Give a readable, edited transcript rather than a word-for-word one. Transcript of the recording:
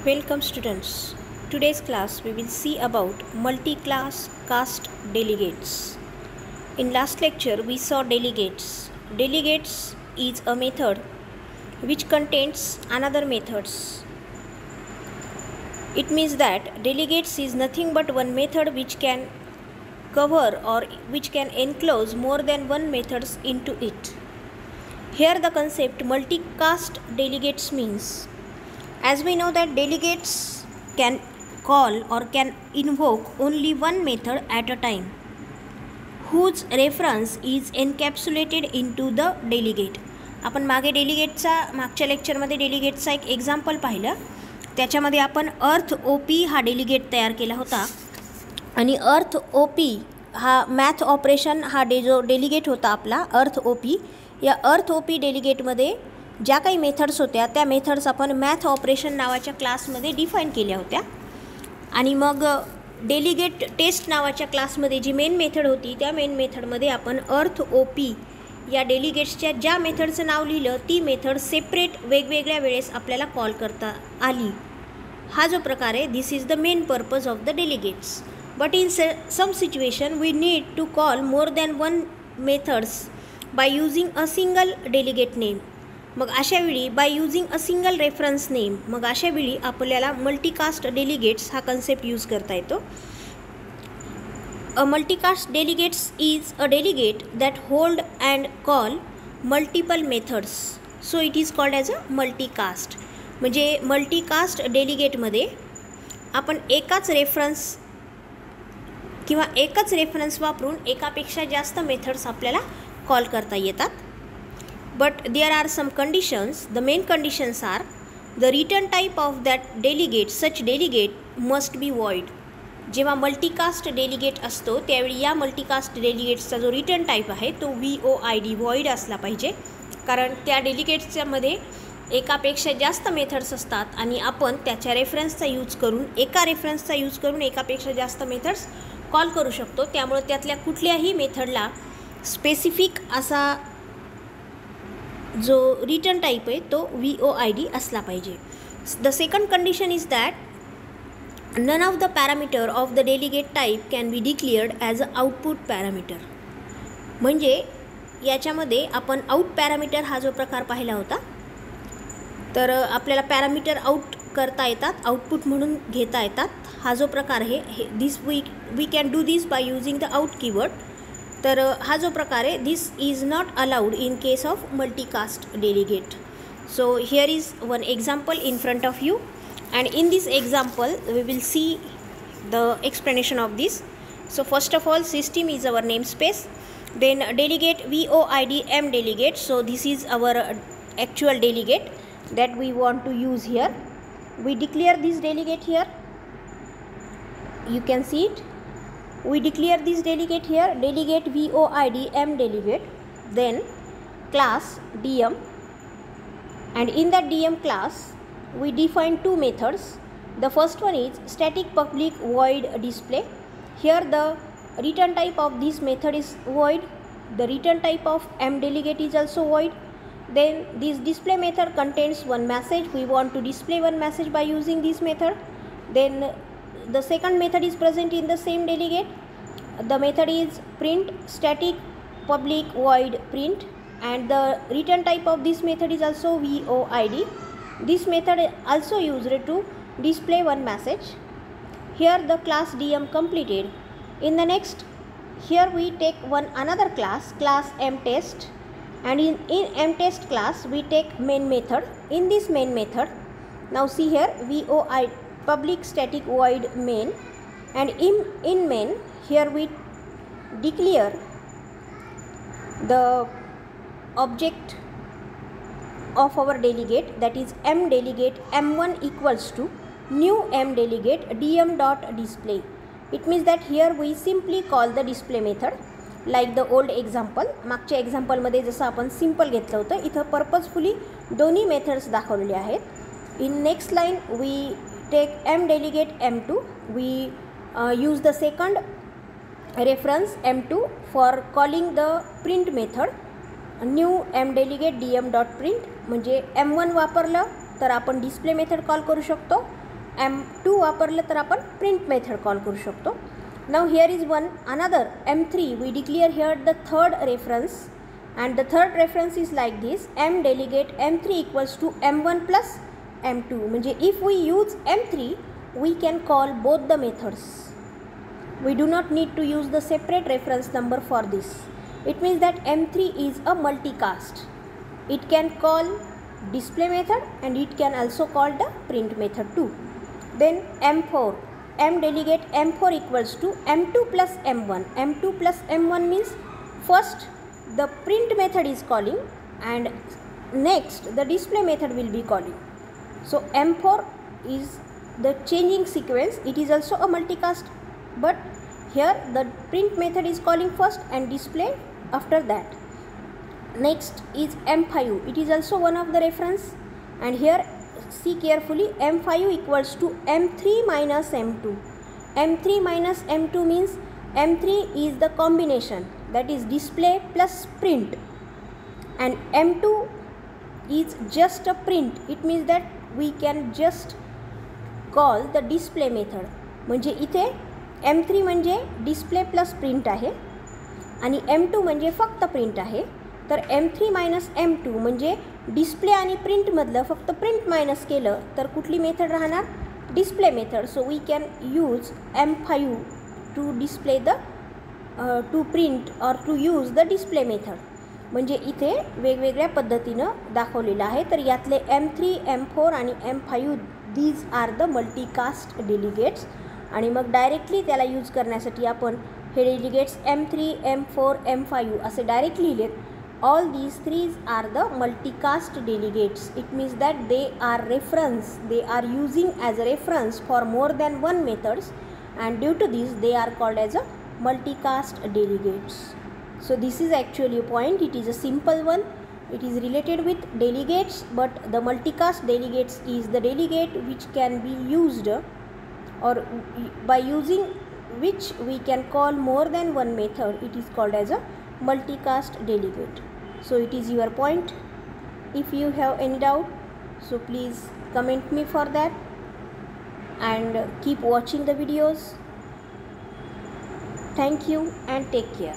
Welcome students. Today's class we will see about multi-class caste delegates. In last lecture we saw delegates. Delegates is a method which contains another methods. It means that delegates is nothing but one method which can cover or which can enclose more than one methods into it. Here the concept multi-caste delegates means, as we know that delegates can call or can invoke only one method at a time, whose reference is encapsulated into the delegate. आपण मागच्या लेक्चरमध्ये डेलिगेटचा एक example पाहिलं. त्याच्यामध्ये आपण अर्थ OP हा delegate तयार केला होता आणि अर्थ ओपी हा मॅथ ऑपरेशन हा जो डेलिगेट होता आपला अर्थ ओपी, या अर्थ ओपी डेलिगेटमध्ये ज्या काही मेथड्स होत्या त्या मेथड्स आपण मॅथ ऑपरेशन नावाच्या क्लासमध्ये डिफाईन केल्या होत्या. आणि मग डेलिगेट टेस्ट नावाच्या क्लासमध्ये जी मेन मेथड होती त्या मेन मेथडमध्ये आपण अर्थ ओपी या डेलिगेट्सच्या ज्या मेथडचं नाव लिहिलं ती मेथड सेपरेट वेगवेगळ्या वेळेस आपल्याला कॉल करता आली. हा जो प्रकार आहे this is the main purpose of the delegates. But in some situation we need to call more than one methods by using a single delegate name. मग अशावेळी by using a single reference name, मग अशावेळी आपल्याला multicast delegates हा concept use करता येतो. A multicast delegates is a delegate that hold and call multiple methods, so it is called as a multicast. म्हणजे multicast डेलिगेटमध्ये आपण एकच रेफरन्स वापरून एकापेक्षा जास्त मेथड्स आपल्याला कॉल करता येतात. But there are some conditions. The main conditions are the return type of that delegate, such delegate must be void. जेव्हा मल्टीकास्ट डेलिगेट असतो त्यावेळी या मल्टीकास्ट डेलिगेट्सचा जो रिटर्न टाईप आहे तो VOID वॉइड असला पाहिजे, कारण त्या डेलिगेट्समध्ये एकापेक्षा जास्त मेथड्स असतात आणि आपण त्याच्या रेफरन्सचा यूज करून एकापेक्षा जास्त मेथड्स कॉल करू शकतो. त्यामुळे त्यातल्या कुठल्याही मेथडला स्पेसिफिक असा जो रिटर्न टाईप आहे तो VOID असला पाहिजे. The second condition is that none of the parameter of the delegate type can be declared as a output parameter. म्हणजे याच्यामध्ये आपण आउट पॅरामीटर हा जो प्रकार पाहिला होता, तर आपल्याला पॅरामीटर आउट करता येतात, आउटपुट म्हणून घेता येतात. हा जो प्रकार आहे this we can do this by using the out keyword. तर हा जो प्रकार आहे this is not allowed in case of multicast delegate. So here is one example in front of you and in this example we will see the explanation of this. So first of all system is our name space, then delegate VOID M delegate. So this is our actual delegate that we want to use here. We declare this delegate here, you can see it. We declare this delegate here, delegate VOID M delegate, then class DM, and in that DM class we define two methods. The first one is static public void display. Here the return type of this method is void. The return type of M delegate is also void. Then this display method contains one message. We want to display one message by using this method. Then the second method is present in the same delegate. The method is print static public void print, and the return type of this method is also VOID. This method also used to display one message. Here the class DM completed. In the next, here we take another class mTest, and in mTest class we take main method. In this main method, now see here VOID public static void main, and in main here we declare the object of our delegate, that is M delegate M1 equals to new M delegate DM dot display. It means that here we simply call the display method like the old example. मागच्या एक्झाम्पलमध्ये जसं आपण simple घेतलं होतं, इथं purposefully दोन्ही methods दाखवलेले आहेत. In next line we take M delegate M2. We use the second reference M2 for calling the print method new M delegate DM dot print. म्हणजे M1 वापरलं तर आपण डिस्प्ले मेथड कॉल करू शकतो M2 वापरलं तर आपण प्रिंट मेथड कॉल करू शकतो. Now here is one another M3. We declare here the third reference, and the third reference is like this: M delegate M3 equals to M1 plus M2. म्हणजे if we use M3, we can call both the methods. We do not need to use the separate reference number for this. It means that M3 is a multicast. It can call display method and it can also call the print method too. Then M4. M delegate M4 equals to M2 plus M1. M2 plus M1 means first the print method is calling and next the display method will be calling. So M4 is the changing sequence. It is also a multicast, but here the print method is calling first and display after that. Next is M5. It is also one of the reference, and here see carefully, M5 equals to M3 minus M2. M3 minus M2 means M3 is the combination, that is display plus print, and M2 is just a print. It means that we can just call the display method. म्हणजे इथे M3 म्हणजे display plus print आहे आणि M2 म्हणजे फक्त print आहे. तर M3 minus M2 म्हणजे डिस्प्ले आणि प्रिंटमधलं फक्त प्रिंट मायनस केलं तर कुठली मेथड राहणार? Display method. So we can use M5 to display the to print or to use the display method. म्हणजे इथे वेगवेगळ्या पद्धतीनं दाखवलेलं आहे. तर यातले M3, M4 आणि M5 these are the multicast delegates. आणि मग डायरेक्टली त्याला यूज करण्यासाठी आपण हे डेलिगेट्स M3, M4, M5 असे direct लिहिलेत. All these three are the multicast delegates. It means that they are reference. They are using as a reference for more than one methods, and due to this they are called as a multicast delegates. So this is actually a point. It is a simple one. It is related with delegates, but the multicast delegates is the delegate which can be used, or by using which we can call more than one method. It is called as a multicast delegate. So it is your point. If you have any doubt, so please comment me for that, and keep watching the videos. Thank you and take care.